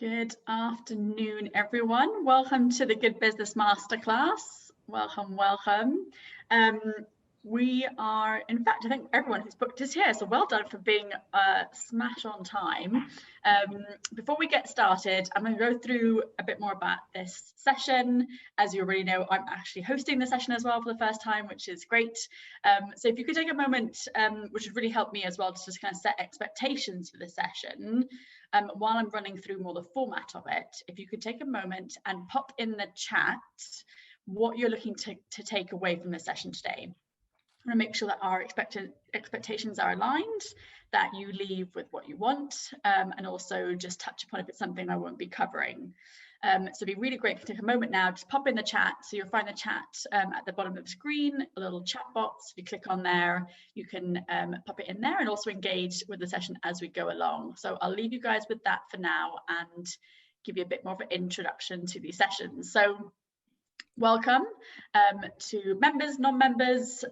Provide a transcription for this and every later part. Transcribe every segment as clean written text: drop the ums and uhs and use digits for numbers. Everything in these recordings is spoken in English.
Good afternoon, everyone. Welcome to the Good Business Masterclass. Welcome, welcome. We are, in fact, I think everyone who's booked is here, so well done for being smash on time. Before we get started, I'm going to go through a bit more about this session. As you already know, I'm actually hosting the session as well for the first time, which is great. So if you could take a moment, which would really help me as well, to just kind of set expectations for the session. While I'm running through more the format of it, if you could take a moment and pop in the chat what you're looking to take away from the session today. I want to make sure that our expectations are aligned, that you leave with what you want, and also just touch upon if it's something I won't be covering. So it'd be really great if you take a moment now, just pop in the chat. So you'll find the chat at the bottom of the screen, a little chat box. If you click on there, you can pop it in there and also engage with the session as we go along. So I'll leave you guys with that for now and give you a bit more of an introduction to these sessions. So welcome to members, non-members.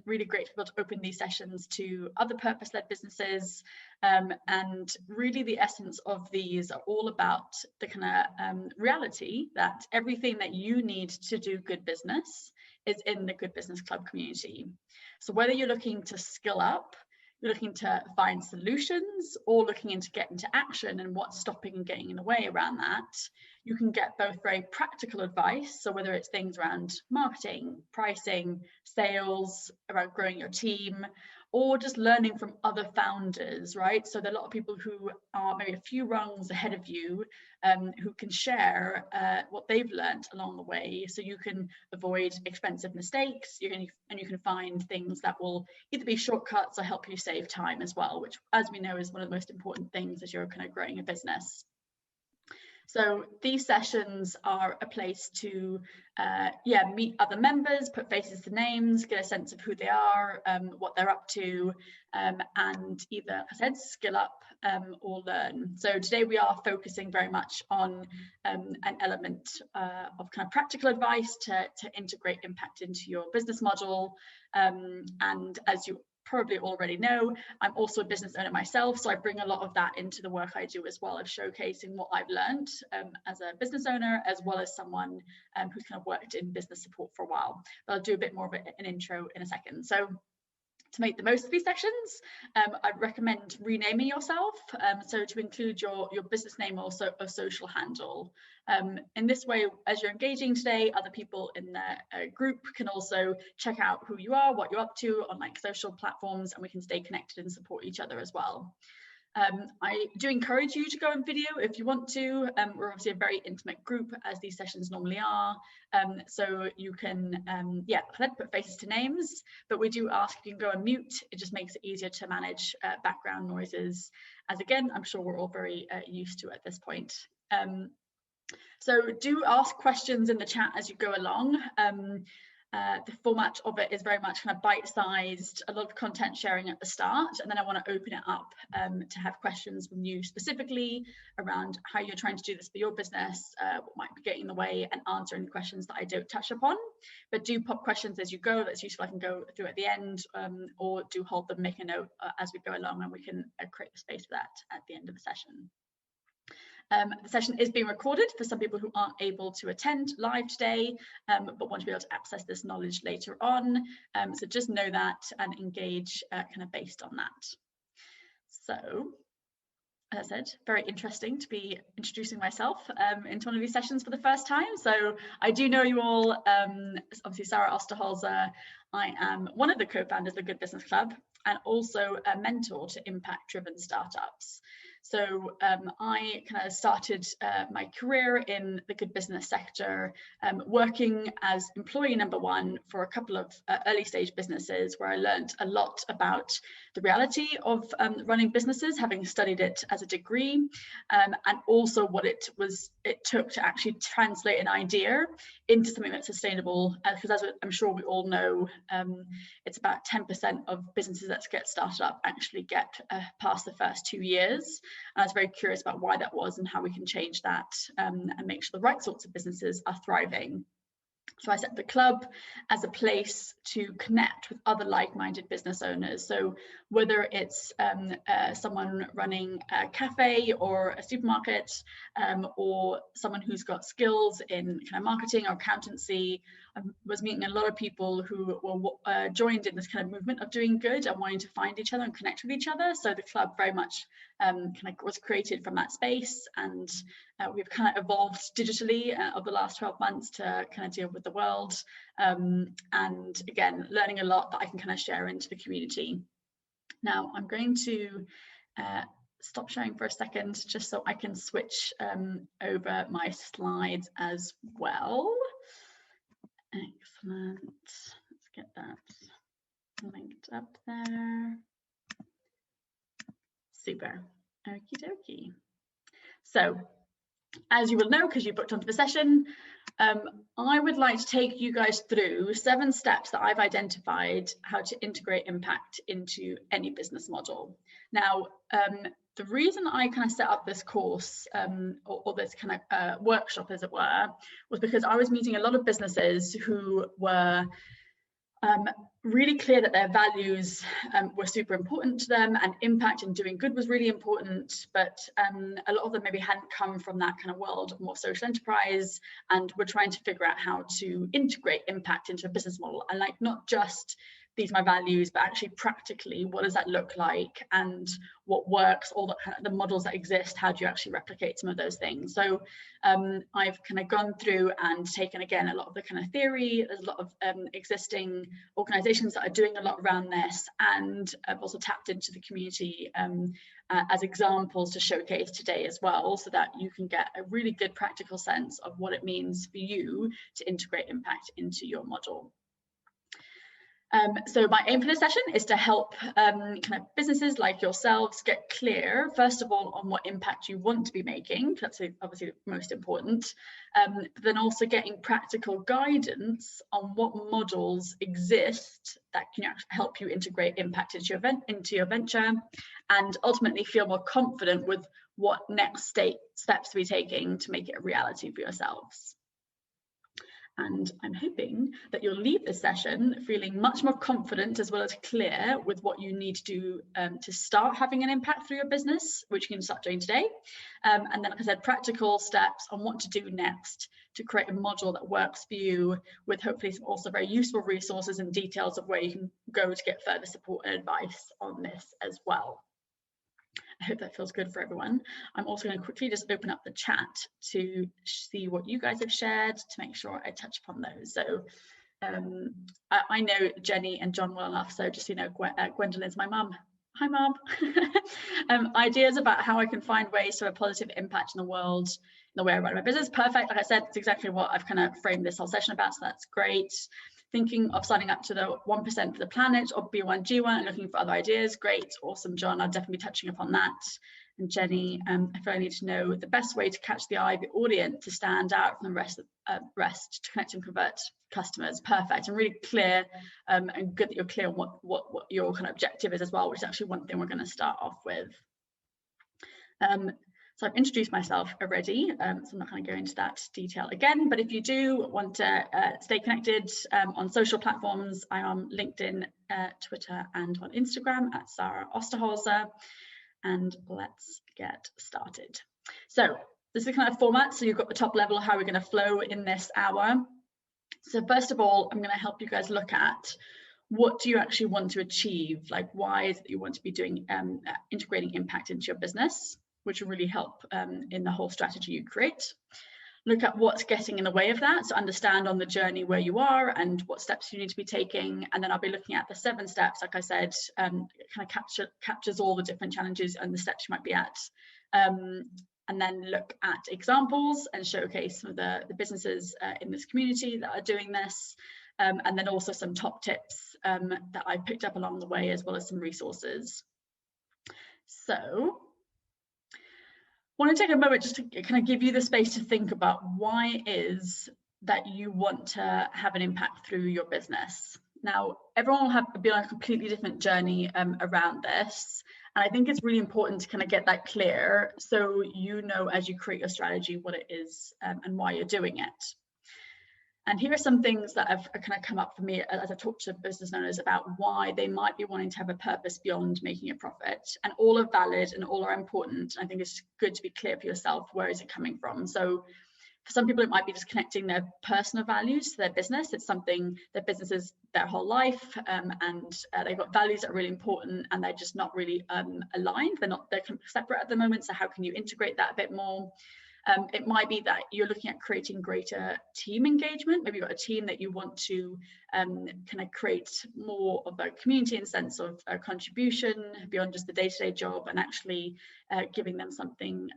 Really great to be able to open these sessions to other purpose-led businesses. And really the essence of these are all about the kind of reality that everything that you need to do good business is in the Good Business Club community. So whether you're looking to skill up, you're looking to find solutions, or looking into get into action and what's stopping and getting in the way around that, you can get both very practical advice. So whether it's things around marketing, pricing, sales, around growing your team, or just learning from other founders, right? So there are a lot of people who are maybe a few rungs ahead of you, who can share what they've learned along the way, so you can avoid expensive mistakes. And you can find things that will either be shortcuts or help you save time as well, which, as we know, is one of the most important things as you're kind of growing a business. So these sessions are a place to meet other members, put faces to names, get a sense of who they are, what they're up to, and either, like I said, skill up or learn. So today we are focusing very much on an element of kind of practical advice to integrate impact into your business model. And as you probably already know, I'm also a business owner myself, so I bring a lot of that into the work I do as well, of showcasing what I've learned as a business owner, as well as someone who's kind of worked in business support for a while. But I'll do a bit more of an intro in a second. So to make the most of these sessions, I'd recommend renaming yourself. So to include your business name, also a social handle. In this way, as you're engaging today, other people in the group can also check out who you are, what you're up to on like social platforms, and we can stay connected and support each other as well. I do encourage you to go on video if you want to. We're obviously a very intimate group, as these sessions normally are. So you can, put faces to names, but we do ask if you can go on mute. It just makes it easier to manage background noises, as again, I'm sure we're all very used to at this point. So do ask questions in the chat as you go along. The format of it is very much kind of bite-sized, a lot of content sharing at the start, and then I want to open it up to have questions from you specifically around how you're trying to do this for your business, what might be getting in the way, and answer any questions that I don't touch upon. But do pop questions as you go. That's useful. I can go through at the end, or do hold them, make a note as we go along, and we can create the space for that at the end of the session. The session is being recorded for some people who aren't able to attend live today, but want to be able to access this knowledge later on. So just know that and engage kind of based on that. So, as I said, very interesting to be introducing myself into one of these sessions for the first time. So I do know you all, obviously Sara Osterholzer. I am one of the co-founders of the Good Business Club and also a mentor to impact-driven startups. So I kind of started my career in the good business sector, working as employee number one for a couple of early stage businesses, where I learned a lot about the reality of running businesses, having studied it as a degree, and also what it took to actually translate an idea into something that's sustainable. Because as I'm sure we all know, it's about 10% of businesses that get started up actually get past the first 2 years. And I was very curious about why that was and how we can change that and make sure the right sorts of businesses are thriving. So I set the club as a place to connect with other like-minded business owners. So whether it's someone running a cafe or a supermarket, or someone who's got skills in kind of marketing or accountancy, I was meeting a lot of people who were joined in this kind of movement of doing good and wanting to find each other and connect with each other. So the club very much kind of was created from that space, and we've kind of evolved digitally over the last 12 months to kind of deal with the world, and again, learning a lot that I can kind of share into the community. Now I'm going to stop sharing for a second just so I can switch over my slides as well. Excellent. Let's get that linked up there. Super. Okie dokie. So, as you will know, because you booked onto the session, I would like to take you guys through 7 steps that I've identified how to integrate impact into any business model. Now, the reason I kind of set up this course or this kind of workshop, as it were, was because I was meeting a lot of businesses who were really clear that their values were super important to them, and impact and doing good was really important, but a lot of them maybe hadn't come from that kind of world of more social enterprise, and were trying to figure out how to integrate impact into a business model. And like, not just these are my values, but actually practically, what does that look like, and what works, all the models that exist, how do you actually replicate some of those things? So I've kind of gone through and taken, again, a lot of the kind of theory. There's a lot of existing organizations that are doing a lot around this, and I've also tapped into the community as examples to showcase today as well, so that you can get a really good practical sense of what it means for you to integrate impact into your model. So my aim for this session is to help kind of businesses like yourselves get clear, first of all, on what impact you want to be making. That's obviously the most important, but then also getting practical guidance on what models exist that can help you integrate impact into your venture, and ultimately feel more confident with what next steps to be taking to make it a reality for yourselves. And I'm hoping that you'll leave this session feeling much more confident, as well as clear with what you need to do to start having an impact through your business, which you can start doing today. And then, like I said, practical steps on what to do next to create a model that works for you, with hopefully some also very useful resources and details of where you can go to get further support and advice on this as well. I hope that feels good for everyone. I'm also going to quickly just open up the chat to see what you guys have shared, to make sure I touch upon those. So I know Jenny and John well enough, so just, you know, Gwendolyn's my mum. Hi, Mum. Ideas about how I can find ways to have a positive impact in the world, in the way I run my business. Perfect. Like I said, it's exactly what I've kind of framed this whole session about, so that's great. Thinking of signing up to the 1% for the planet or B1G1 and looking for other ideas. Great, awesome, John. I'll definitely be touching upon that. And Jenny, I feel I need to know the best way to catch the eye of the audience to stand out from the rest to connect and convert customers. Perfect, and really clear, and good that you're clear on what your kind of objective is as well, which is actually one thing we're going to start off with. So I've introduced myself already, so I'm not going to go into that detail again, but if you do want to stay connected on social platforms, I'm on LinkedIn, Twitter, and on Instagram at Sara Osterholzer, and let's get started. So this is the kind of format, so you've got the top level, how we're going to flow in this hour. So first of all, I'm going to help you guys look at what do you actually want to achieve, like why is it that you want to be doing integrating impact into your business, which will really help in the whole strategy you create. Look at what's getting in the way of that, so understand on the journey where you are and what steps you need to be taking. And then I'll be looking at the 7 steps, like I said, kind of captures all the different challenges and the steps you might be at. And then look at examples and showcase some of the businesses in this community that are doing this. And then also some top tips that I picked up along the way, as well as some resources. So I want to take a moment just to kind of give you the space to think about why it is that you want to have an impact through your business. Now, everyone will be on a completely different journey around this. And I think it's really important to kind of get that clear, so you know as you create your strategy what it is and why you're doing it. And here are some things that have kind of come up for me as I talk to business owners about why they might be wanting to have a purpose beyond making a profit. And all are valid and all are important. I think it's good to be clear for yourself, where is it coming from? So for some people, it might be just connecting their personal values to their business. It's something their business is their whole life, and they've got values that are really important, and they're just not really aligned. They're separate at the moment. So how can you integrate that a bit more? It might be that you're looking at creating greater team engagement. Maybe you've got a team that you want to kind of create more of a community and sense of contribution beyond just the day-to-day job, and actually giving them something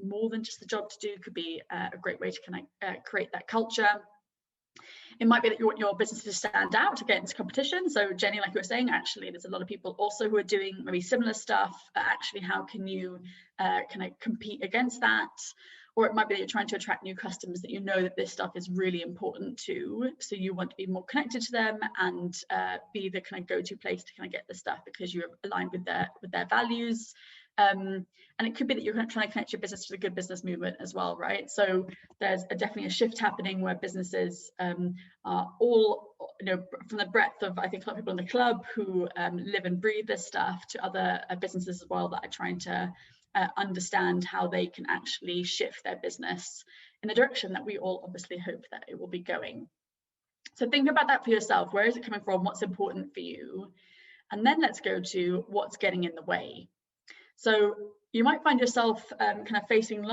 more than just the job to do could be a great way to kind of create that culture. It might be that you want your business to stand out, to get into competition. So Jenny, like you were saying, actually there's a lot of people also who are doing maybe similar stuff. Actually, how can you kind of compete against that? Or it might be that you're trying to attract new customers that you know that this stuff is really important to. So you want to be more connected to them and be the kind of go-to place to kind of get the stuff because you're aligned with their values. And it could be that you're trying to connect your business to the good business movement as well, right? So there's definitely a shift happening where businesses are all, from the breadth of, I think, a lot of people in the club who live and breathe this stuff, to other businesses as well that are trying to understand how they can actually shift their business in the direction that we all obviously hope that it will be going. So think about that for yourself. Where is it coming from? What's important for you? And then let's go to what's getting in the way. So you might find yourself kind of facing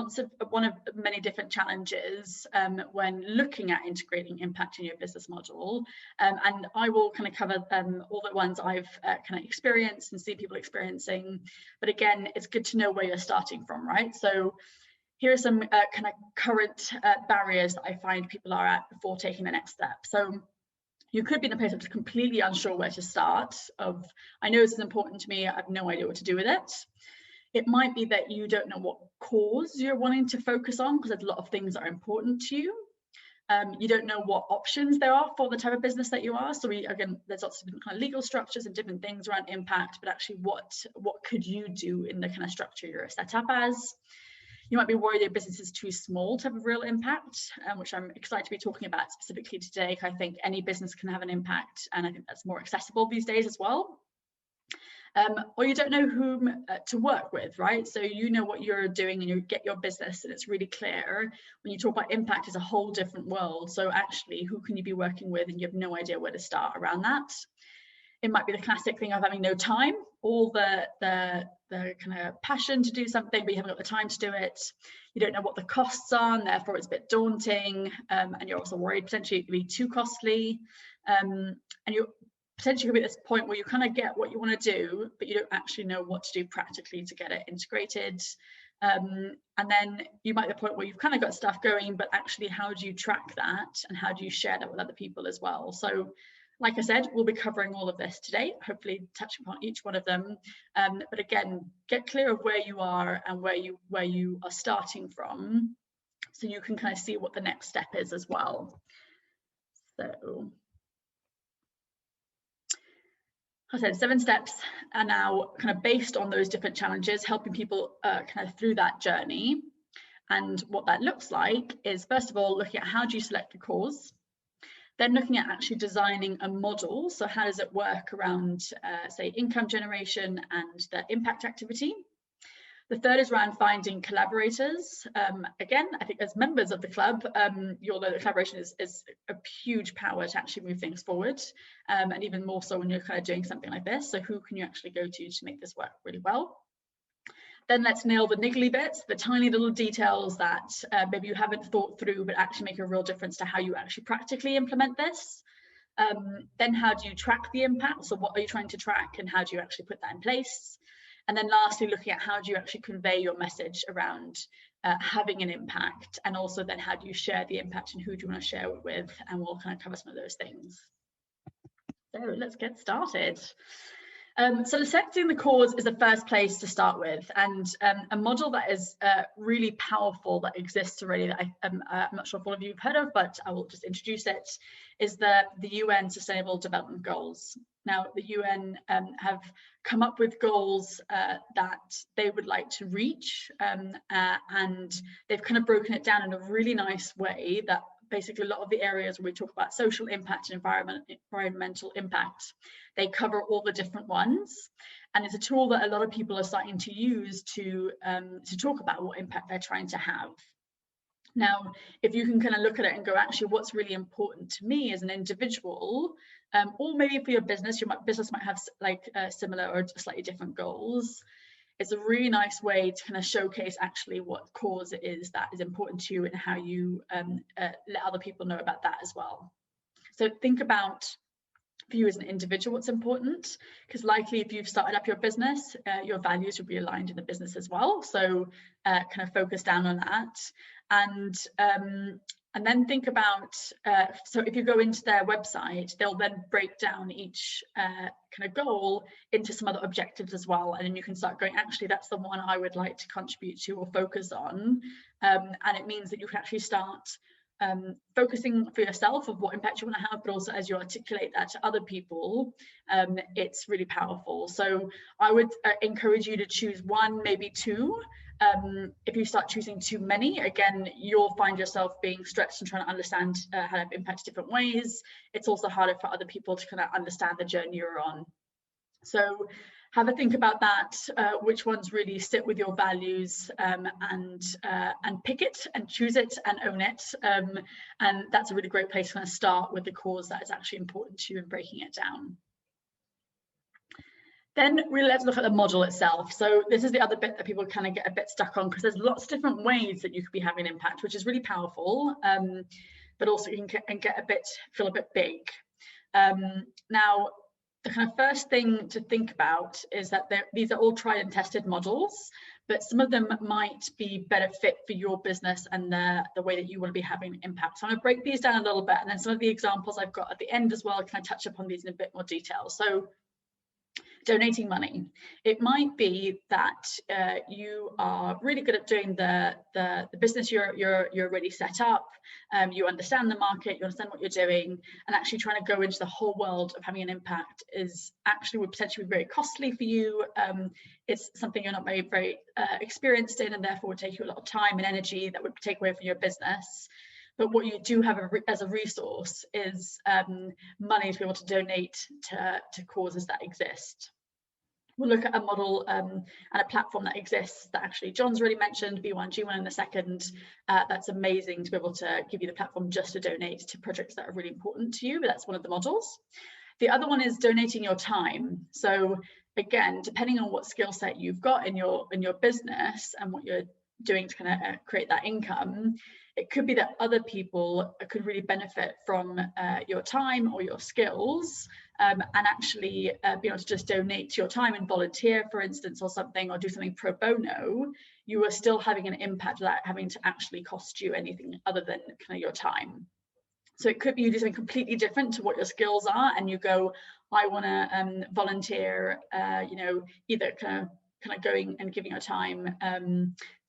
one of many different challenges when looking at integrating impact in your business model. And I will kind of cover all the ones I've kind of experienced and see people experiencing. But again, it's good to know where you're starting from, right? So here are some kind of current barriers that I find people are at before taking the next step. So you could be in a place of just completely unsure where to start. I know this is important to me, I have no idea what to do with it. It might be that you don't know what cause you're wanting to focus on, because there's a lot of things that are important to you. You don't know what options there are for the type of business that you are. So again, there's lots of different kind of legal structures and different things around impact, but actually what could you do in the kind of structure you're set up as? You might be worried your business is too small to have a real impact, which I'm excited to be talking about specifically today. I think any business can have an impact, and I think that's more accessible these days as well. Or you don't know whom to work with, right? So you know what you're doing and you get your business and it's really clear. When you talk about impact, it's a whole different world. So actually, who can you be working with, and you have no idea where to start around that. It might be the classic thing of having no time, all the kind of passion to do something, but you haven't got the time to do it. You don't know what the costs are, and therefore it's a bit daunting. And you're also worried potentially it could be too costly. And you potentially could be at this point where you kind of get what you want to do, but you don't actually know what to do practically to get it integrated. And then you might be at the point where you've kind of got stuff going, but actually how do you track that and how do you share that with other people as well? So like I said, we'll be covering all of this today, hopefully touching upon each one of them. But again, get clear of where you are and where you are starting from, so you can kind of see what the next step is as well. So I said 7 steps are now kind of based on those different challenges, helping people kind of through that journey. And what that looks like is, first of all, looking at how do you select a cause, then looking at actually designing a model. So how does it work around, say, income generation and the impact activity? The third is around finding collaborators. Again, I think as members of the club, you'll know that collaboration is a huge power to actually move things forward, and even more so when you're kind of doing something like this. So who can you actually go to make this work really well? Then let's nail the niggly bits, the tiny little details that maybe you haven't thought through, but actually make a real difference to how you actually practically implement this. Then how do you track the impact? So what are you trying to track, and how do you actually put that in place? And then lastly, looking at how do you actually convey your message around having an impact, and also then how do you share the impact and who do you want to share it with? And we'll kind of cover some of those things. So let's get started. So selecting the cause is the first place to start with, and a model that is really powerful that exists already that I'm not sure if all of you have heard of, but I will just introduce it, is the UN Sustainable Development Goals. Now, the UN have come up with goals that they would like to reach, and they've kind of broken it down in a really nice way that basically a lot of the areas where we talk about social impact and environmental impact, they cover all the different ones. And it's a tool that a lot of people are starting to use to talk about what impact they're trying to have. Now, if you can kind of look at it and go, actually, what's really important to me as an individual, or maybe for your business, your business might have like similar or slightly different goals. It's a really nice way to kind of showcase actually what cause it is that is important to you and how you let other people know about that as well. So think about, for you as an individual, what's important, because likely if you've started up your business, your values will be aligned in the business as well. So kind of focus down on that. And then think about, so if you go into their website, they'll then break down each kind of goal into some other objectives as well. And then you can start going, actually, that's the one I would like to contribute to or focus on. And it means that you can actually start focusing for yourself of what impact you want to have, but also as you articulate that to other people, it's really powerful. So I would encourage you to choose one, maybe two. If you start choosing too many, again, you'll find yourself being stretched and trying to understand how to impact different ways. It's also harder for other people to kind of understand the journey you're on. So have a think about that, which ones really sit with your values, and pick it and choose it and own it. And that's a really great place to kind of start with the cause that is actually important to you and breaking it down. Then really let's look at the model itself. So this is the other bit that people kind of get a bit stuck on, because there's lots of different ways that you could be having impact, which is really powerful, but also you can feel a bit big. Now, the kind of first thing to think about is that these are all tried and tested models, but some of them might be better fit for your business and the way that you want to be having impact. So I'm going to break these down a little bit, and then some of the examples I've got at the end as well, can I touch upon these in a bit more detail. So donating money. It might be that you are really good at doing the business you're already set up. You understand the market, you understand what you're doing, and actually trying to go into the whole world of having an impact would potentially be very costly for you. It's something you're not very experienced in, and therefore would take you a lot of time and energy that would take away from your business. But what you do have as a resource is money to be able to donate to causes that exist. We'll look at a model and a platform that exists that actually John's already mentioned, B1G1 in a second. That's amazing to be able to give you the platform just to donate to projects that are really important to you, but that's one of the models. The other one is donating your time. So again, depending on what skill set you've got in your business and what you're doing to kind of create that income, it could be that other people could really benefit from your time or your skills, and actually be able to just donate to your time and volunteer, for instance, or something, or do something pro bono. You are still having an impact without having to actually cost you anything other than kind of your time. So it could be you do something completely different to what your skills are, and you go, I want to volunteer, either kind of going and giving your time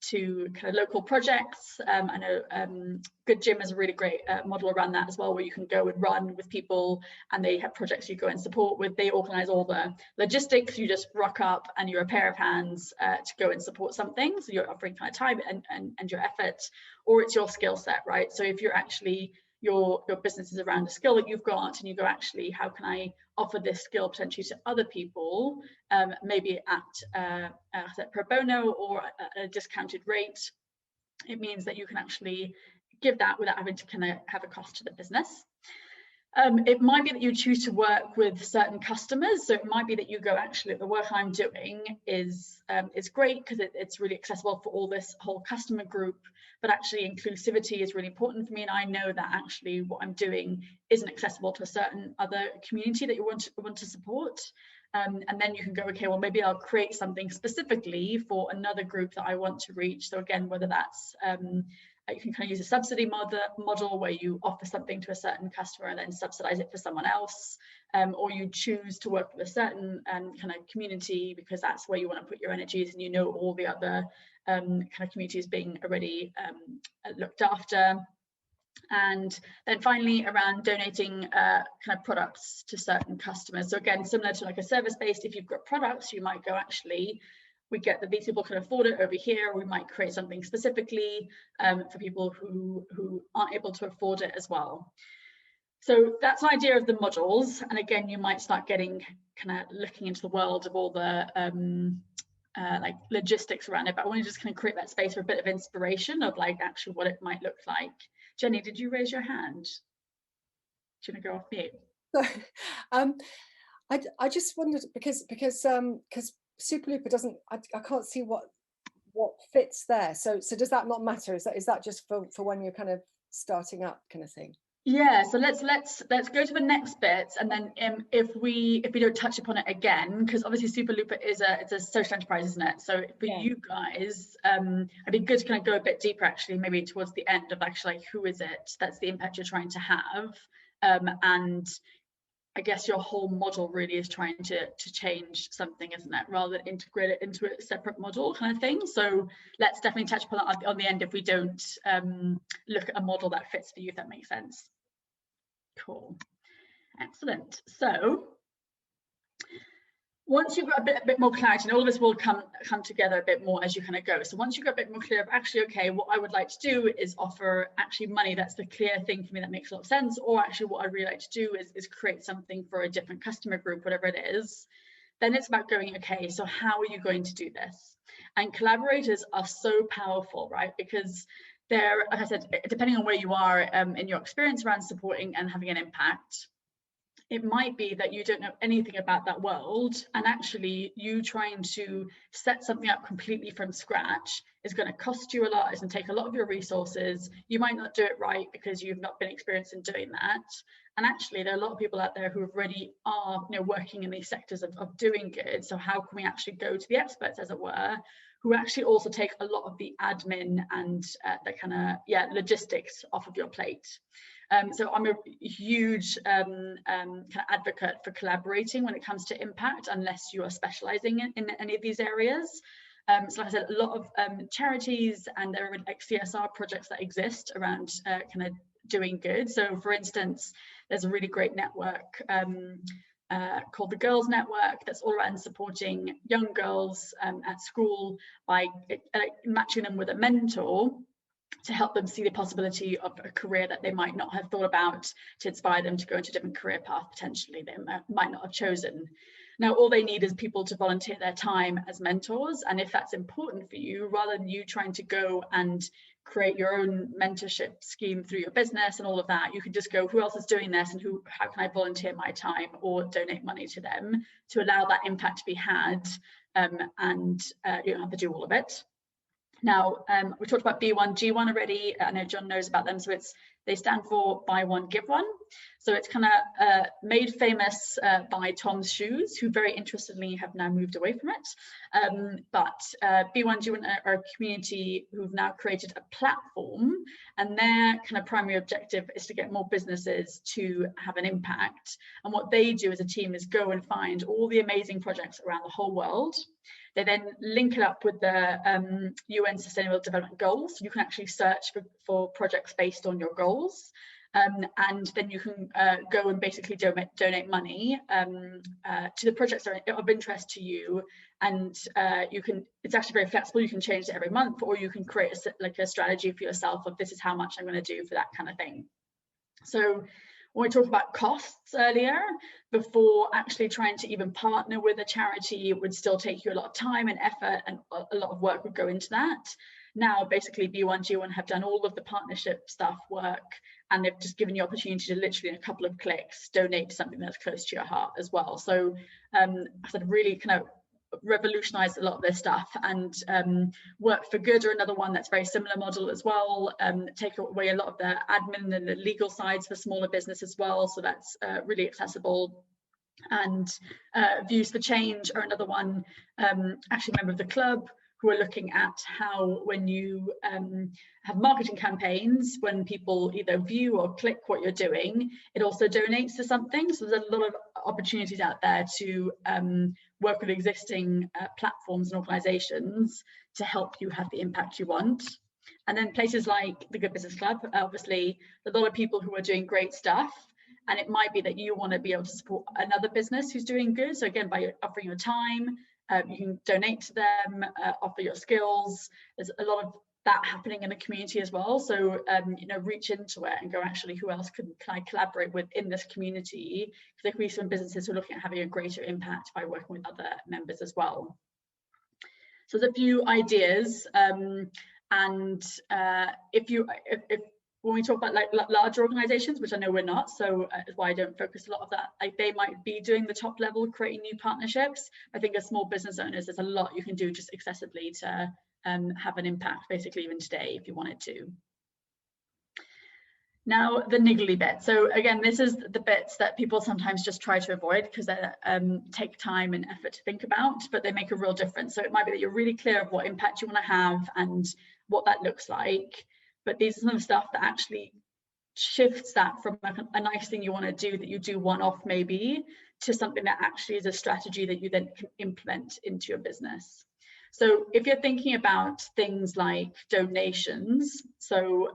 to kind of local projects. I know Good Gym is a really great model around that as well, where you can go and run with people, and they have projects you go and support with. They organize all the logistics. You just rock up and you're a pair of hands to go and support something. So you're offering kind of time and your effort, or it's your skill set, right? So if you're actually your business is around a skill that you've got, and you go, actually, how can I offer this skill potentially to other people, maybe at pro bono or at a discounted rate. It means that you can actually give that without having to kind of have a cost to the business. It might be that you choose to work with certain customers. So it might be that you go, actually, the work I'm doing is great because it's really accessible for this whole customer group, but actually inclusivity is really important for me, and I know that actually what I'm doing isn't accessible to a certain other community that you want to support. And then you can go, okay, well, maybe I'll create something specifically for another group that I want to reach. So again, whether that's you can kind of use a subsidy model where you offer something to a certain customer and then subsidize it for someone else, or you choose to work with a certain kind of community because that's where you want to put your energies, and you know all the other kind of communities being already looked after. And then finally, around donating kind of products to certain customers. So again, similar to like a service-based, if you've got products, you might go, actually, we get that these people can afford it over here. We might create something specifically for people who aren't able to afford it as well. So that's an idea of the modules. And again, you might start getting kind of looking into the world of all the like logistics around it, but I want to just kind of create that space for a bit of inspiration of like actually what it might look like. Jenny, did you raise your hand? Do you want to go off mute? I just wondered because Superlooper doesn't, I can't see what fits there. So does that not matter? Is that just for when you're kind of starting up kind of thing? Yeah, so let's go to the next bit, and then if we don't touch upon it again, because obviously Superlooper it's a social enterprise, isn't it? So for you guys, it'd be good to kind of go a bit deeper actually, maybe towards the end of actually like who is it that's the impact you're trying to have, and I guess your whole model really is trying to change something, isn't it? Rather than integrate it into a separate model kind of thing. So let's definitely touch upon that on the end if we don't look at a model that fits for you, if that makes sense. Cool. Excellent. So once you've got a bit more clarity, and all of this will come together a bit more as you kind of go. So once you've got a bit more clear of actually, okay, what I would like to do is offer actually money. That's the clear thing for me that makes a lot of sense. Or actually what I'd really like to do is create something for a different customer group, whatever it is. Then it's about going, okay, so how are you going to do this? And collaborators are so powerful, right? Because they're, like I said, depending on where you are in your experience around supporting and having an impact, it might be that you don't know anything about that world, and actually you trying to set something up completely from scratch is going to cost you a lot. It's going to take a lot of your resources. You might not do it right because you've not been experienced in doing that. And actually there are a lot of people out there who already are, you know, working in these sectors of doing good. So how can we actually go to the experts, as it were, who actually also take a lot of the admin and the kind of logistics off of your plate. So I'm a huge kind of advocate for collaborating when it comes to impact, unless you are specializing in any of these areas. So like I said, a lot of charities, and there are like CSR projects that exist around kind of doing good. So for instance, there's a really great network called the Girls Network that's all around supporting young girls at school by matching them with a mentor to help them see the possibility of a career that they might not have thought about, to inspire them to go into a different career path potentially they might not have chosen. Now, all they need is people to volunteer their time as mentors. And if that's important for you, rather than you trying to go and create your own mentorship scheme through your business and all of that, you can just go, who else is doing this, and how can I volunteer my time or donate money to them to allow that impact to be had, and you don't have to do all of it. Now, we talked about B1, G1 already. I know John knows about them. So they stand for Buy One, Give One. So it's kind of made famous by Tom's Shoes, who very interestingly have now moved away from it. But B1, G1 are a community who've now created a platform, and their kind of primary objective is to get more businesses to have an impact. And what they do as a team is go and find all the amazing projects around the whole world. They then link it up with the UN Sustainable Development Goals. You can actually search for projects based on your goals. And then you can go and basically donate money to the projects that are of interest to you. And it's actually very flexible. You can change it every month, or you can create a strategy for yourself of this is how much I'm going to do for that kind of thing. So when we talked about costs earlier, before actually trying to even partner with a charity, it would still take you a lot of time and effort, and a lot of work would go into that. Now, basically, B1, G1 have done all of the partnership stuff work, and they've just given you opportunity to literally in a couple of clicks donate to something that's close to your heart as well. So I said really kind of revolutionized a lot of this stuff. And Work for Good are another one that's very similar model as well. Take away a lot of the admin and the legal sides for smaller business as well, so that's really accessible. And Views for Change are another one, actually a member of the club, who are looking at how when you have marketing campaigns, when people either view or click what you're doing, it also donates to something. So there's a lot of opportunities out there to work with existing platforms and organizations to help you have the impact you want. And then places like the Good Business Club, obviously, there's a lot of people who are doing great stuff. And it might be that you want to be able to support another business who's doing good. So again, by offering your time, You can donate to them, offer your skills. There's a lot of that happening in the community as well. So, you know, reach into it and go, actually, who else can I collaborate with in this community? Because there could be some businesses who are looking at having a greater impact by working with other members as well. So there's a few ideas, and if when we talk about like larger organizations, which I know we're not, so that's why I don't focus a lot of that, like they might be doing the top level, creating new partnerships. I think as small business owners, there's a lot you can do just accessibly to have an impact, basically even today, if you wanted to. Now, the niggly bit. So again, this is the bits that people sometimes just try to avoid because they take time and effort to think about, but they make a real difference. So it might be that you're really clear of what impact you want to have and what that looks like. But these are some of the stuff that actually shifts that from a nice thing you want to do that you do one-off maybe to something that actually is a strategy that you then can implement into your business. So if you're thinking about things like donations, so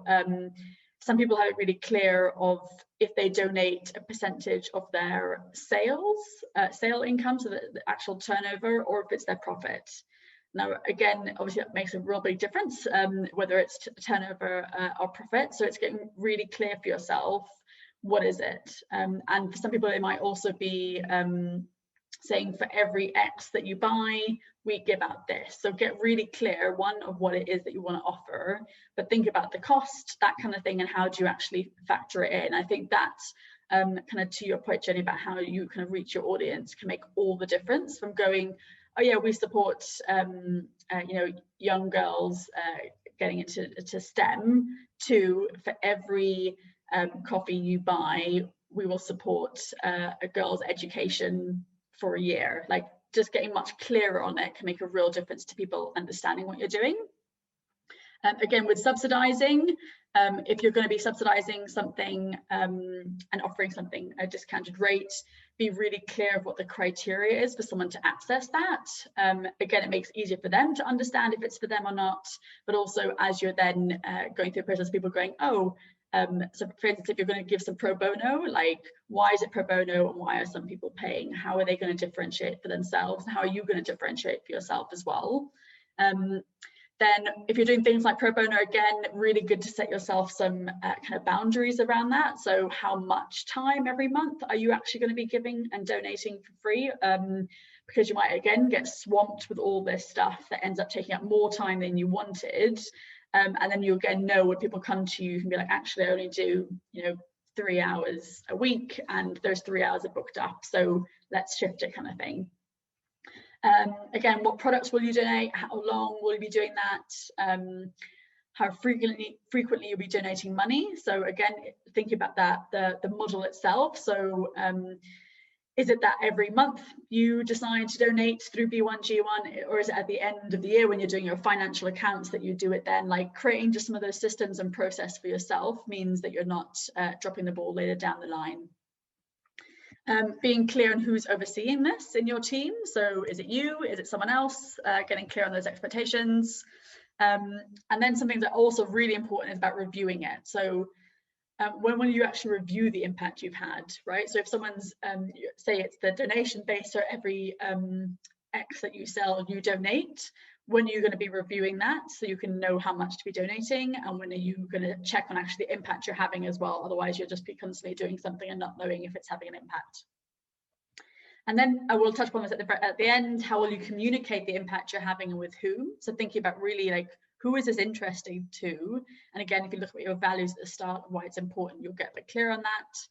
some people have it really clear of if they donate a percentage of their sale income, so the actual turnover, or if it's their profit. Now, again, obviously that makes a real big difference, whether it's turnover or profit. So it's getting really clear for yourself, what is it? And for some people, it might also be saying for every X that you buy, we give out this. So get really clear, one, of what it is that you want to offer, but think about the cost, that kind of thing, and how do you actually factor it in. I think that's kind of to your point, Jenny, about how you kind of reach your audience can make all the difference from going, oh yeah, we support you know, young girls getting into STEM, to for every coffee you buy, we will support a girl's education for a year. Like, just getting much clearer on it can make a real difference to people understanding what you're doing. Again, with subsidizing, if you're going to be subsidizing something and offering something at a discounted rate, be really clear of what the criteria is for someone to access that. Again, it makes it easier for them to understand if it's for them or not, but also as you're then going through the process, people going, oh, so for instance, if you're going to give some pro bono, like, why is it pro bono and why are some people paying? How are they going to differentiate for themselves? And how are you going to differentiate for yourself as well? Then if you're doing things like pro bono, again, really good to set yourself some kind of boundaries around that. So how much time every month are you actually going to be giving and donating for free? Because you might, again, get swamped with all this stuff that ends up taking up more time than you wanted. And then you again know when people come to you, you can be like, actually, I only do, you know, 3 hours a week and those 3 hours are booked up. So let's shift it, kind of thing. Again, what products will you donate? How long will you be doing that? How frequently you'll be donating money. So again, thinking about that, the model itself. So is it that every month you decide to donate through B1G1, or is it at the end of the year when you're doing your financial accounts that you do it then? Like, creating just some of those systems and process for yourself means that you're not dropping the ball later down the line. Being clear on who's overseeing this in your team. So is it you? Is it someone else? Getting clear on those expectations. And then something that also really important is about reviewing it. So when will you actually review the impact you've had, right? So if someone's, say it's the donation based, or every X that you sell, you donate, when are you going to be reviewing that so you can know how much to be donating, and when are you going to check on actually the impact you're having as well? Otherwise, you'll just be constantly doing something and not knowing if it's having an impact. And then I will touch upon this at the end. How will you communicate the impact you're having and with whom? So thinking about really like, who is this interesting to? And again, if you look at your values at the start and why it's important, you'll get a bit clear on that.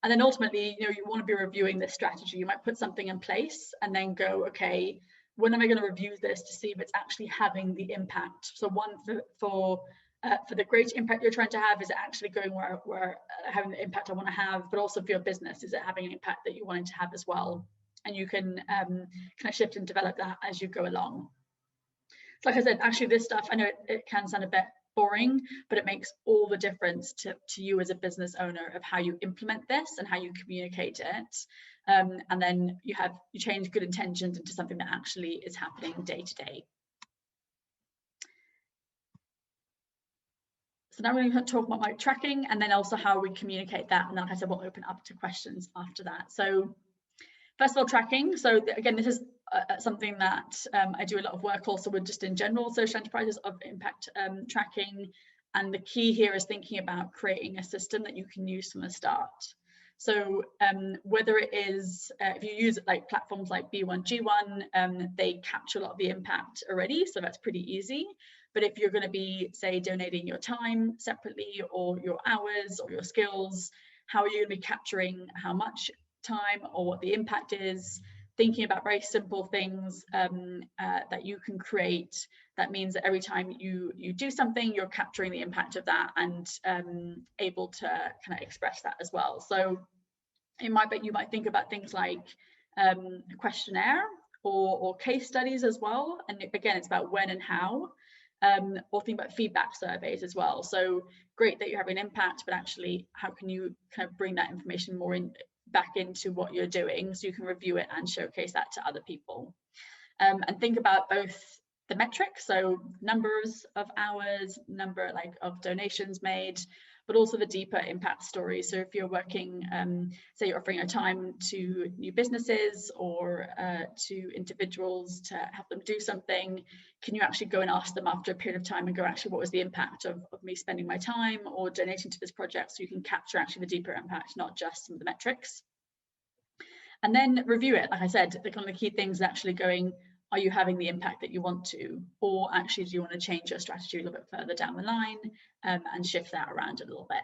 And then ultimately, you know, you want to be reviewing this strategy. You might put something in place and then go, okay, when am I going to review this to see if it's actually having the impact? So one, for the great impact you're trying to have, is it actually going where having the impact I want to have? But also for your business, is it having an impact that you wanted to have as well? And you can kind of shift and develop that as you go along. So like I said, actually this stuff, I know it can sound a bit boring, but it makes all the difference to you as a business owner of how you implement this and how you communicate it. And then you change good intentions into something that actually is happening day to day. So now we're going to talk about my tracking and then also how we communicate that. And then, like I said, we'll open up to questions after that. So First of all, tracking. So again, this is something that I do a lot of work also with, just in general social enterprises, of impact tracking. And the key here is thinking about creating a system that you can use from the start. So whether it is, if you use like platforms like B1G1, they capture a lot of the impact already, so that's pretty easy. But if you're going to be, say, donating your time separately, or your hours, or your skills, how are you going to be capturing how much time, or what the impact is? Thinking about very simple things that you can create. That means that every time you do something, you're capturing the impact of that, and able to kind of express that as well. So you might think about things like a questionnaire or case studies as well. And again, it's about when and how. Or think about feedback surveys as well. So great that you're having an impact, but actually, how can you kind of bring that information more back into what you're doing, so you can review it and showcase that to other people. And think about both the metrics, so numbers of hours, number of donations made, but also the deeper impact stories. So if you're working, say you're offering your time to new businesses or to individuals to help them do something, can you actually go and ask them after a period of time and go, actually, what was the impact of me spending my time or donating to this project? So you can capture actually the deeper impact, not just some of the metrics. And then review it. Like I said, one of the key things is actually going, are you having the impact that you want to? Or actually, do you want to change your strategy a little bit further down the line and shift that around a little bit?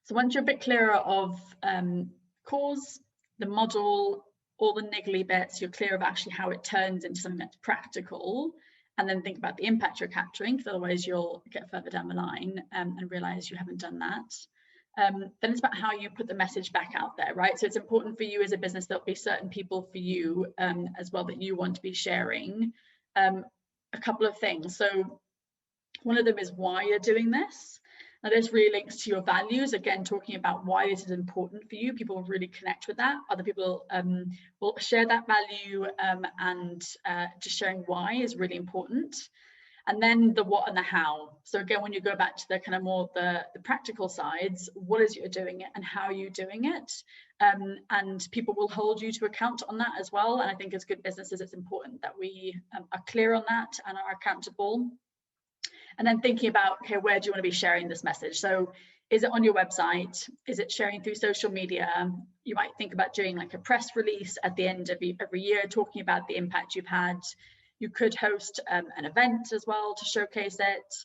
So once you're a bit clearer of cause, the model, all the niggly bits, you're clear of actually how it turns into something that's practical, and then think about the impact you're capturing, because otherwise you'll get further down the line and realize you haven't done that. Then it's about how you put the message back out there, right? So it's important for you as a business, there'll be certain people for you as well that you want to be sharing a couple of things. So one of them is why you're doing this. Now this really links to your values. Again, talking about why this is important for you. People will really connect with that. Other people will share that value, and just sharing why is really important. And then the what and the how. So again, when you go back to the kind of more the practical sides, what is it you're doing it and how are you doing it? And people will hold you to account on that as well. And I think as good businesses, it's important that we are clear on that and are accountable. And then thinking about, okay, where do you want to be sharing this message? So is it on your website? Is it sharing through social media? You might think about doing like a press release at the end of every year, talking about the impact you've had. You could host an event as well to showcase it.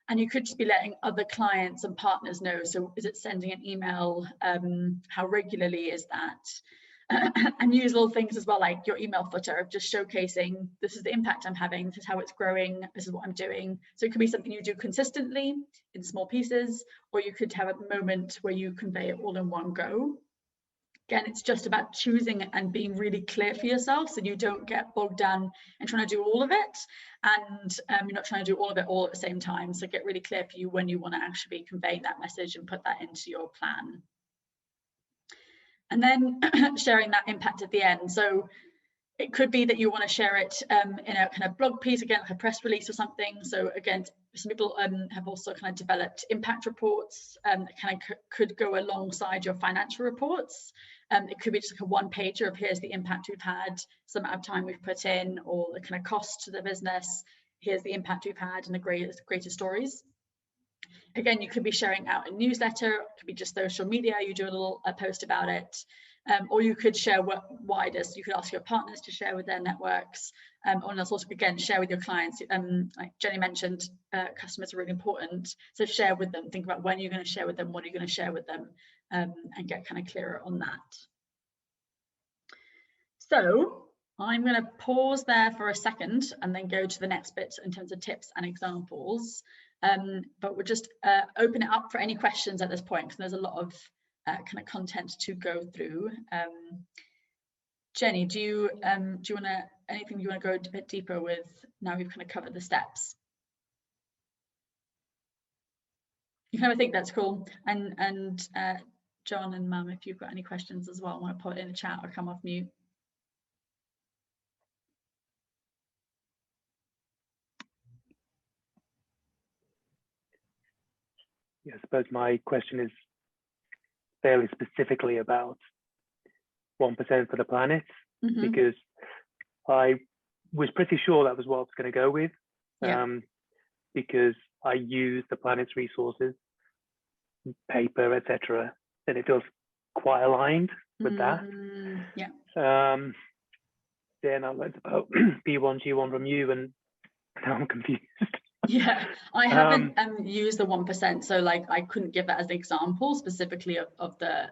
And you could just be letting other clients and partners know. So is it sending an email? How regularly is that? And use little things as well, like your email footer of just showcasing, this is the impact I'm having, this is how it's growing, this is what I'm doing. So it could be something you do consistently in small pieces, or you could have a moment where you convey it all in one go. Again, it's just about choosing and being really clear for yourself, so you don't get bogged down in trying to do all of it, and you're not trying to do all of it all at the same time. So get really clear for you when you want to actually be conveying that message and put that into your plan. And then sharing that impact at the end. So it could be that you want to share it in a kind of blog piece, again, like a press release or something. So again, some people have also kind of developed impact reports that kind of could go alongside your financial reports. It could be just like a one pager of here's the impact we've had, some amount of time we've put in, or the kind of cost to the business. Here's the impact we've had and the greater stories. Again, you could be sharing out a newsletter, it could be just social media, you do a little post about it, or you could share wider. So you could ask your partners to share with their networks, or also again share with your clients. Like Jenny mentioned, customers are really important, so share with them. Think about when you're going to share with them, what are you going to share with them, and get kind of clearer on that. So I'm going to pause there for a second and then go to the next bit in terms of tips and examples. But we'll just open it up for any questions at this point, because there's a lot of kind of content to go through. Jenny, do you want to, anything you want to go a bit deeper with now we've kind of covered the steps? You can have a think, that's cool. And John and Mum, if you've got any questions as well, want to put it in the chat or come off mute. Yeah, I suppose my question is fairly specifically about 1% for the planet, Mm-hmm. because I was pretty sure that was what I was going to go with, because I use the planet's resources, paper, etc., and it feels quite aligned with that. Then I learned about B1G1 from you, and now I'm confused. Yeah, I haven't used the 1%, so like I couldn't give that as an example specifically of the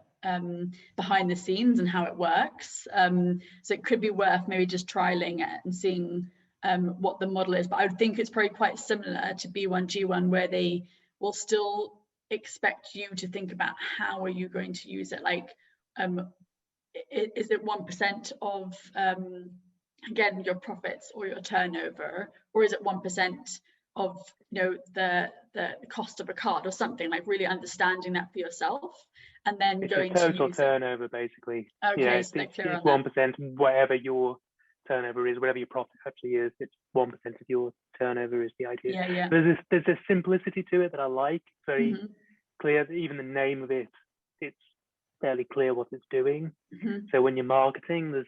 behind the scenes and how it works. So it could be worth maybe just trialing it and seeing what the model is. But I would think it's probably quite similar to B1G1, where they will still expect you to think about how are you going to use it. Like, is it 1% of again your profits or your turnover, or is it 1% of the cost of a card or something? Like really understanding that for yourself, and then it's going total to turnover basically. Okay, so it's 1%, whatever your turnover is, whatever your profit actually is, it's 1% of your turnover is the idea. Yeah. There's a simplicity to it that I like. Very clear. Even the name of it, it's fairly clear what it's doing. So when you're marketing, this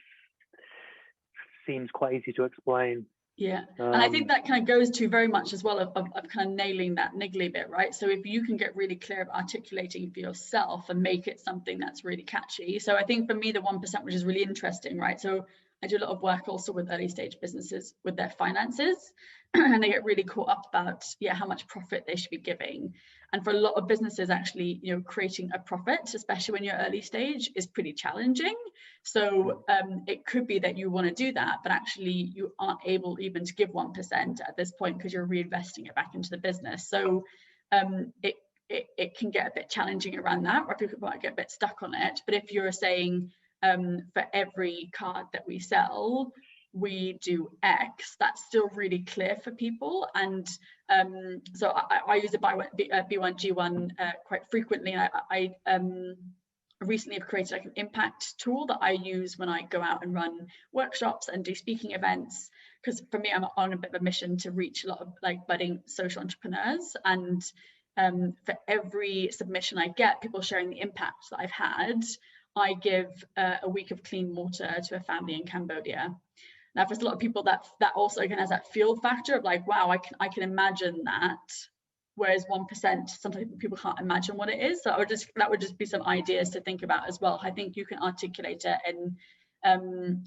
seems quite easy to explain. And I think that kind of goes to very much as well of kind of nailing that niggly bit, right? So if you can get really clear of articulating for yourself and make it something that's really catchy. So I think for me, the 1%, which is really interesting, right? So I do a lot of work also with early stage businesses with their finances, and they get really caught up about how much profit they should be giving. And for a lot of businesses, actually, creating a profit, especially when you're early stage, is pretty challenging. So it could be that you want to do that, but actually you aren't able even to give 1% at this point because you're reinvesting it back into the business. So it can get a bit challenging around that, where people might get a bit stuck on it. But if you're saying for every card that we sell, we do X, that's still really clear for people. And so I use a B1G1 quite frequently. And I recently have created like an impact tool that I use when I go out and run workshops and do speaking events, because for me, I'm on a bit of a mission to reach a lot of like budding social entrepreneurs. And for every submission I get, people sharing the impact that I've had, I give a week of clean water to a family in Cambodia. Now, for a lot of people, that also again has that feel factor of like, wow, I can imagine that. Whereas 1%, sometimes people can't imagine what it is. So that would just be some ideas to think about as well. I think you can articulate it in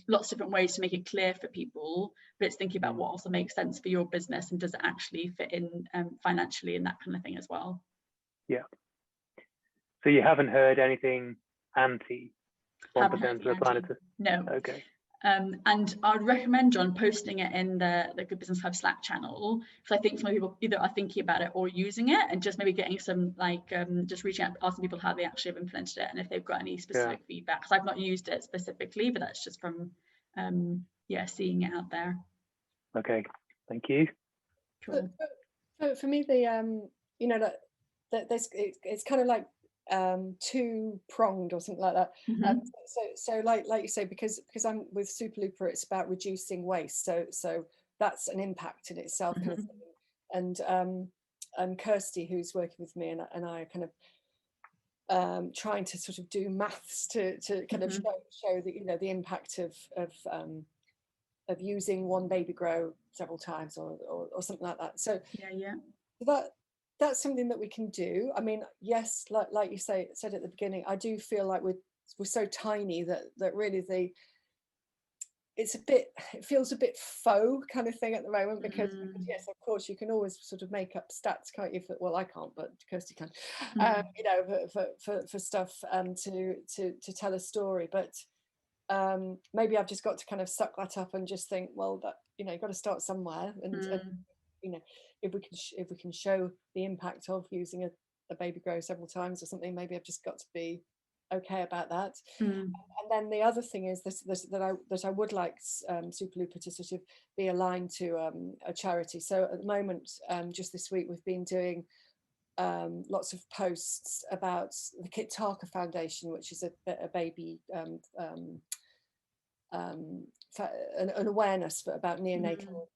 lots of different ways to make it clear for people, but it's thinking about what also makes sense for your business and does it actually fit in financially and that kind of thing as well. Yeah. So you haven't heard anything anti 1% for the planet? No. Okay. And I'd recommend, John, posting it in the Good Business Club Slack channel, because I think some people either are thinking about it or using it, and just maybe getting some like just reaching out, asking people how they actually have implemented it and if they've got any specific feedback. Because I've not used it specifically, but that's just from seeing it out there. Okay, thank you. Cool. For me, it's kind of like two-pronged or something like that. So like you say, because I'm with Superlooper, it's about reducing waste, so that's an impact in itself, kind of thing. And Kirsty, who's working with me, and I are kind of trying to sort of do maths to kind of show the the impact of using one baby grow several times or something like that. So that's something that we can do. I mean, yes, like you said at the beginning, I do feel like we're so tiny that really it feels a bit faux kind of thing at the moment, because yes, of course, you can always sort of make up stats, can't you? Well, I can't, but Kirsty can. For stuff to tell a story, but maybe I've just got to kind of suck that up and just think, well, that you've got to start somewhere, and if we can show the impact of using a baby grow several times or something, maybe I've just got to be okay about that. And then the other thing is that I would like Superlooper to sort of be aligned to a charity. So at the moment, just this week, we've been doing lots of posts about the Kit Tarka Foundation, which is a baby an awareness about neonatal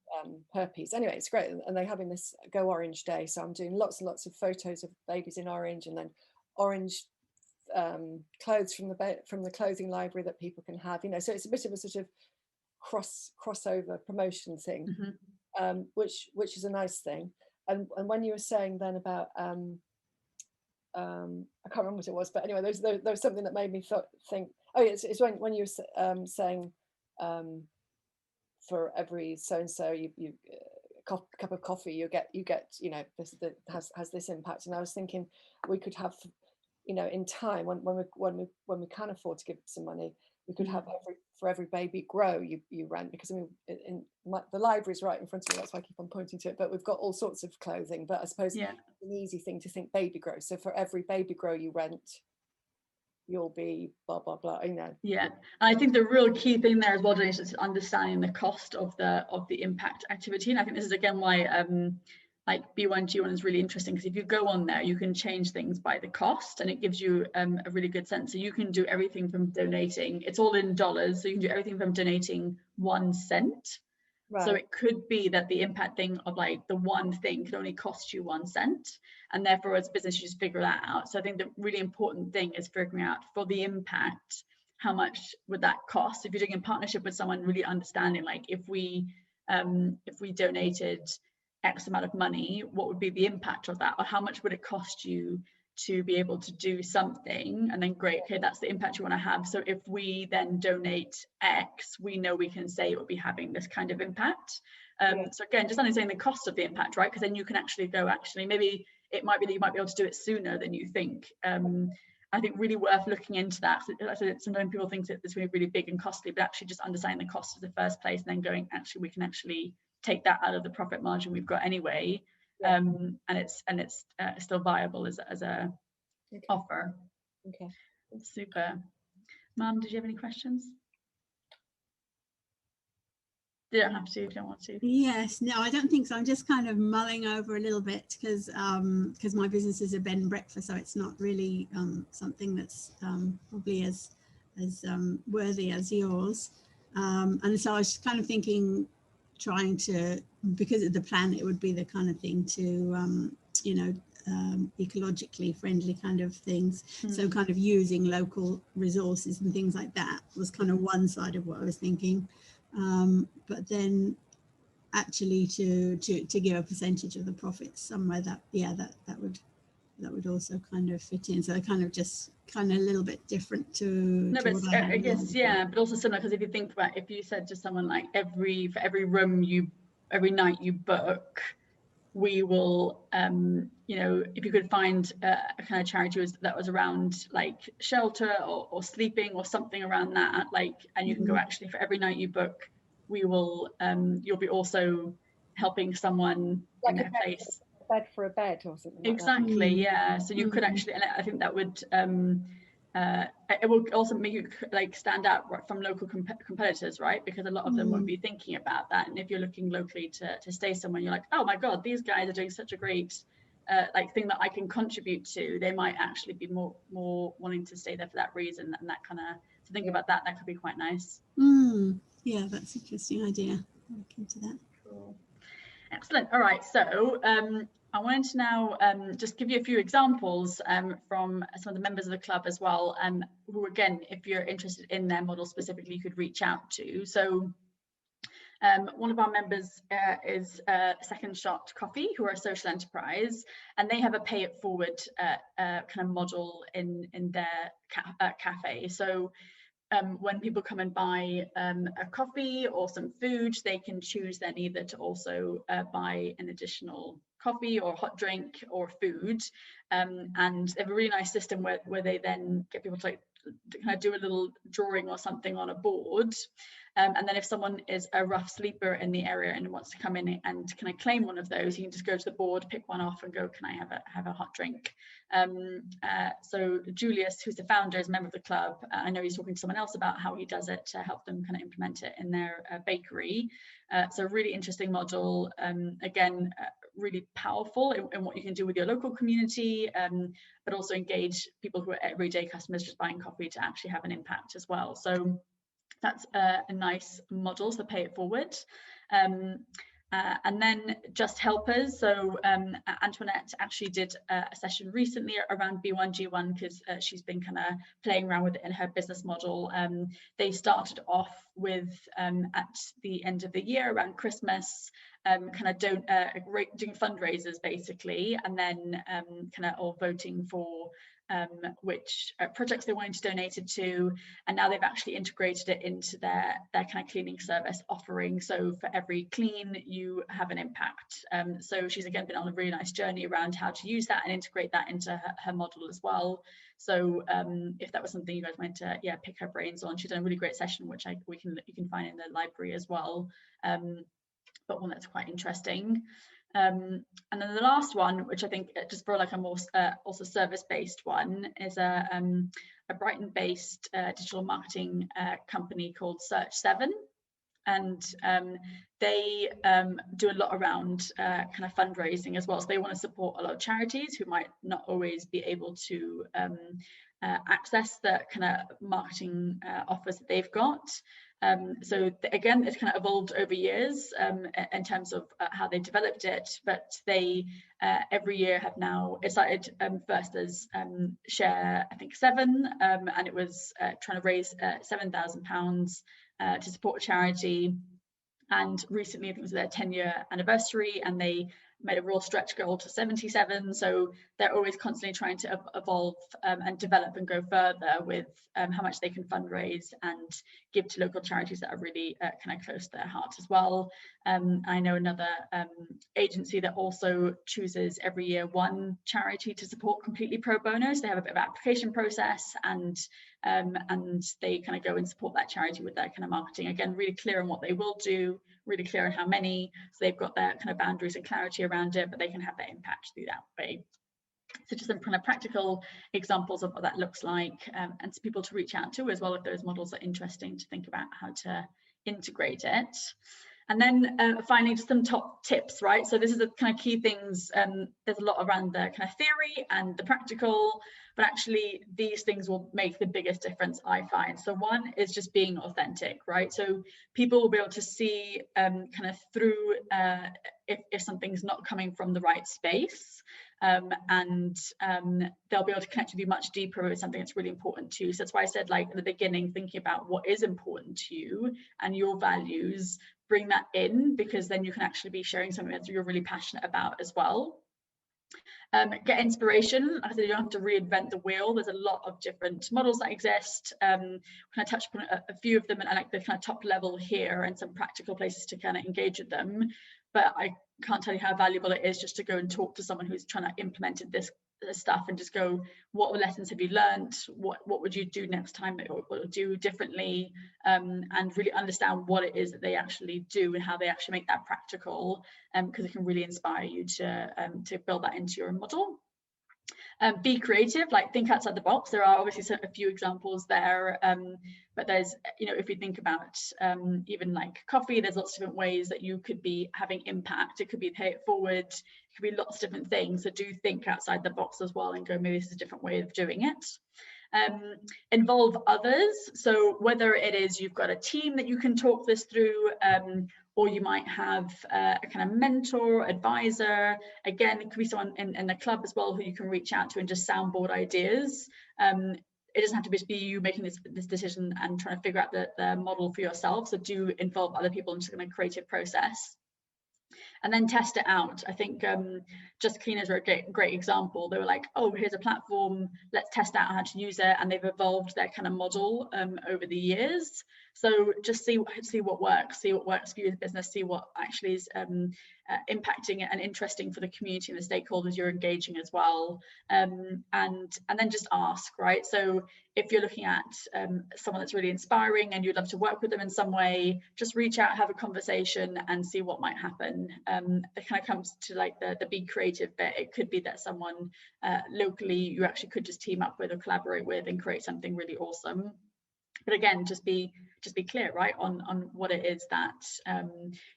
herpes. Anyway, it's great, and they're having this Go Orange Day, so I'm doing lots and lots of photos of babies in orange, and then orange clothes from the clothing library that people can have, you know, so it's a bit of a sort of crossover promotion thing, which is a nice thing. And when you were saying then about I can't remember what it was, but anyway, there was something that made me think. Oh, yeah, it's when you were saying for every so and so you cup of coffee you get, you know, this that has this impact. And I was thinking we could have, you know, in time when we can afford to give some money, we could have for every baby grow you rent, because I mean the library's right in front of me, that's why I keep on pointing to it, but we've got all sorts of clothing, but I suppose it's an easy thing to think baby grow, so for every baby grow you rent, you'll be blah blah blah, you know. Yeah, and I think the real key thing there as well is just understanding the cost of the impact activity. And I think this is again why like B1 G1 is really interesting, because if you go on there you can change things by the cost, and it gives you a really good sense. So you can do everything from donating, it's all in dollars, so you can do everything from donating 1 cent. Right. So it could be that the impact thing of like the one thing could only cost you 1 cent, and therefore as a business you just figure that out. So I think the really important thing is figuring out for the impact, how much would that cost? If you're doing in partnership with someone, really understanding like if we donated X amount of money, what would be the impact of that, or how much would it cost you to be able to do something, and then great, okay, that's the impact you want to have. So if we then donate X, we know we can say it will be having this kind of impact. So again, just understanding the cost of the impact, right? Because then you can actually go, actually maybe it might be that you might be able to do it sooner than you think. I think really worth looking into that. Sometimes people think that it's really big and costly, but actually just understanding the cost of the first place, and then going, actually we can actually take that out of the profit margin we've got anyway. And it's still viable as a offer. Okay, super. Mum, did you have any questions? You don't have to if you don't want to. Yes, no, I don't think so. I'm just kind of mulling over a little bit because my business is a bed and breakfast, so it's not really something that's probably as worthy as yours. And so I was kind of thinking, trying to, because of the plan, it would be the kind of thing to, you know, ecologically friendly kind of things. So kind of using local resources and things like that was kind of one side of what I was thinking. But then actually to give a percentage of the profits somewhere, that would also kind of fit in. So kind of just kind of a little bit different to no, to but I guess but also similar, because if you think about, if you said to someone like for every room every night you book, we will you know, if you could find a kind of charity that was around like shelter or sleeping or something around that, like, and you can go, actually for every night you book, we will you'll be also helping someone like in their place. A bed for a bed or something like exactly that. Yeah, so you could actually, and I think that would it will also make you like stand out from local competitors, right? Because a lot of them won't be thinking about that. And if you're looking locally to stay somewhere, you're like, oh my god, these guys are doing such a great like thing that I can contribute to. They might actually be more wanting to stay there for that reason, and that kind of, to think about that could be quite nice. Yeah, that's an interesting idea. I'll look into that. Cool. Excellent. All right, so I wanted to now just give you a few examples from some of the members of the club as well, who, again, if you're interested in their model specifically, you could reach out to. So one of our members is Second Shot Coffee, who are a social enterprise, and they have a pay it forward kind of model in their cafe. So when people come and buy a coffee or some food, they can choose then either to also buy an additional coffee or hot drink or food, and they have a really nice system where they then get people to like kind of do a little drawing or something on a board, and then if someone is a rough sleeper in the area and wants to come in and can I claim one of those, you can just go to the board, pick one off and go, can I have a hot drink? So Julius, who's the founder, is a member of the club. I know he's talking to someone else about how he does it to help them kind of implement it in their bakery. So really interesting model, again, really powerful in what you can do with your local community, but also engage people who are everyday customers just buying coffee to actually have an impact as well. So that's a nice model, so pay it forward. And then just helpers. So Antoinette actually did a session recently around B1G1 because she's been kind of playing around with it in her business model. They started off with at the end of the year around Christmas, kind of doing fundraisers basically, and then kind of all voting for which projects they wanted to donate it to, and now they've actually integrated it into their kind of cleaning service offering. So for every clean, you have an impact. So she's again been on a really nice journey around how to use that and integrate that into her model as well. So if that was something you guys wanted to pick her brains on, she's done a really great session which you can find in the library as well, but one that's quite interesting. And then the last one, which I think just for like a more also service-based one, is a Brighton-based digital marketing company called Search 7, and they do a lot around kind of fundraising as well. So they want to support a lot of charities who might not always be able to access the kind of marketing offers that they've got. So again, it's kind of evolved over years in terms of how they developed it, but they every year have now, it started first as Share, I think 7, and it was trying to raise £7,000 to support a charity. And recently, I think it was their 10-year anniversary, and they made a real stretch goal to 77. So they're always constantly trying to evolve and develop and go further with how much they can fundraise and give to local charities that are really kind of close to their heart as well. I know another agency that also chooses every year one charity to support completely pro bono. So they have a bit of application process, and they kind of go and support that charity with their kind of marketing. Again, really clear on what they will do, really clear on how many, so they've got their kind of boundaries and clarity around it, but they can have their impact through that way. So just some kind of practical examples of what that looks like, and to people to reach out to as well if those models are interesting to think about how to integrate it. And then finally, just some top tips, right? So this is the kind of key things. There's a lot around the kind of theory and the practical, but actually these things will make the biggest difference, I find. So one is just being authentic, right? So people will be able to see kind of through if something's not coming from the right space, and they'll be able to connect with you much deeper with something that's really important to you. So that's why I said, like at the beginning, thinking about what is important to you and your values, bring that in, because then you can actually be sharing something that you're really passionate about as well. Get inspiration. Like I said, you don't have to reinvent the wheel. There's a lot of different models that exist. Kind of touch upon a few of them, and I like the kind of top level here and some practical places to kind of engage with them. But I can't tell you how valuable it is just to go and talk to someone who's trying to implement this stuff and just go, what lessons have you learned? What would you do next time, or do differently? And really understand what it is that they actually do and how they actually make that practical, because it can really inspire you to build that into your model. Be creative, like think outside the box. There are obviously a few examples there, but there's, you know, if you think about even like coffee, there's lots of different ways that you could be having impact. It could be pay it forward, it could be lots of different things. So do think outside the box as well and go, maybe this is a different way of doing it. Involve others. So whether it is you've got a team that you can talk this through, or you might have a kind of mentor, advisor. Again, it could be someone in the club as well who you can reach out to and just soundboard ideas. It doesn't have to just be you making this decision and trying to figure out the model for yourself. So do involve other people in just kind of creative process. And then test it out. I think Just Cleaners are a great example. They were like, oh, here's a platform, let's test out how to use it. And they've evolved their kind of model over the years. So just see what works for you as a business, see what actually is impacting and interesting for the community and the stakeholders you're engaging as well. And then just ask, right? So if you're looking at someone that's really inspiring and you'd love to work with them in some way, just reach out, have a conversation and see what might happen. It kind of comes to like the be creative bit. It could be that someone locally you actually could just team up with or collaborate with and create something really awesome. But again, just be clear, right, on what it is that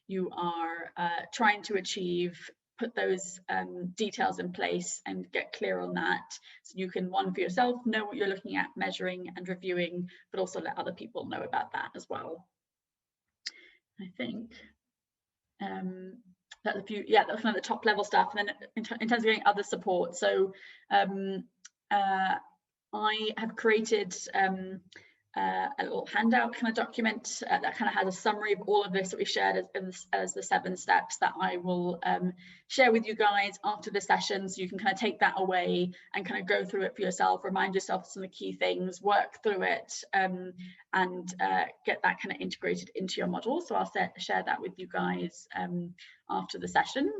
you are trying to achieve. Put those details in place and get clear on that, so you can, one, for yourself, know what you're looking at, measuring and reviewing, but also let other people know about that as well. I think that's a few, yeah, that's kind of the top level stuff. And then in terms of getting other support, so I have created a little handout kind of document that kind of has a summary of all of this that we shared as the 7 steps that I will share with you guys after the session, so you can kind of take that away and kind of go through it for yourself, remind yourself of some of the key things, work through it, and get that kind of integrated into your model. So I'll share that with you guys after the session.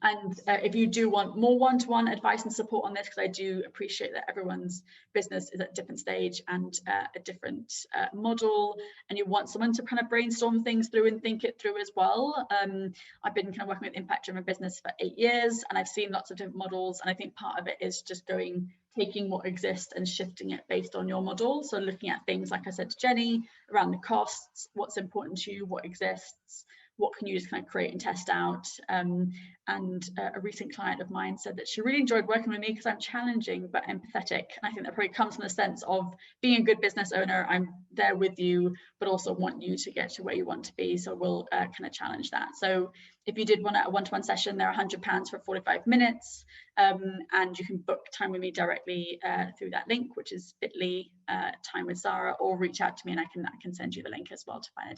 And if you do want more one-to-one advice and support on this, because I do appreciate that everyone's business is at a different stage and a different model, and you want someone to kind of brainstorm things through and think it through as well. I've been kind of working with impact-driven business for 8 years, and I've seen lots of different models. And I think part of it is just taking what exists and shifting it based on your model. So looking at things, like I said to Jenny, around the costs, what's important to you, what exists, what can you just kind of create and test out. And a recent client of mine said that she really enjoyed working with me because I'm challenging but empathetic. And I think that probably comes from the sense of being a good business owner. I'm there with you, but also want you to get to where you want to be. So we'll kind of challenge that. So if you did want a one-to-one session, they're £100 for 45 minutes. And you can book time with me directly through that link, which is bit.ly time with Sara, or reach out to me and I can send you the link as well to find it.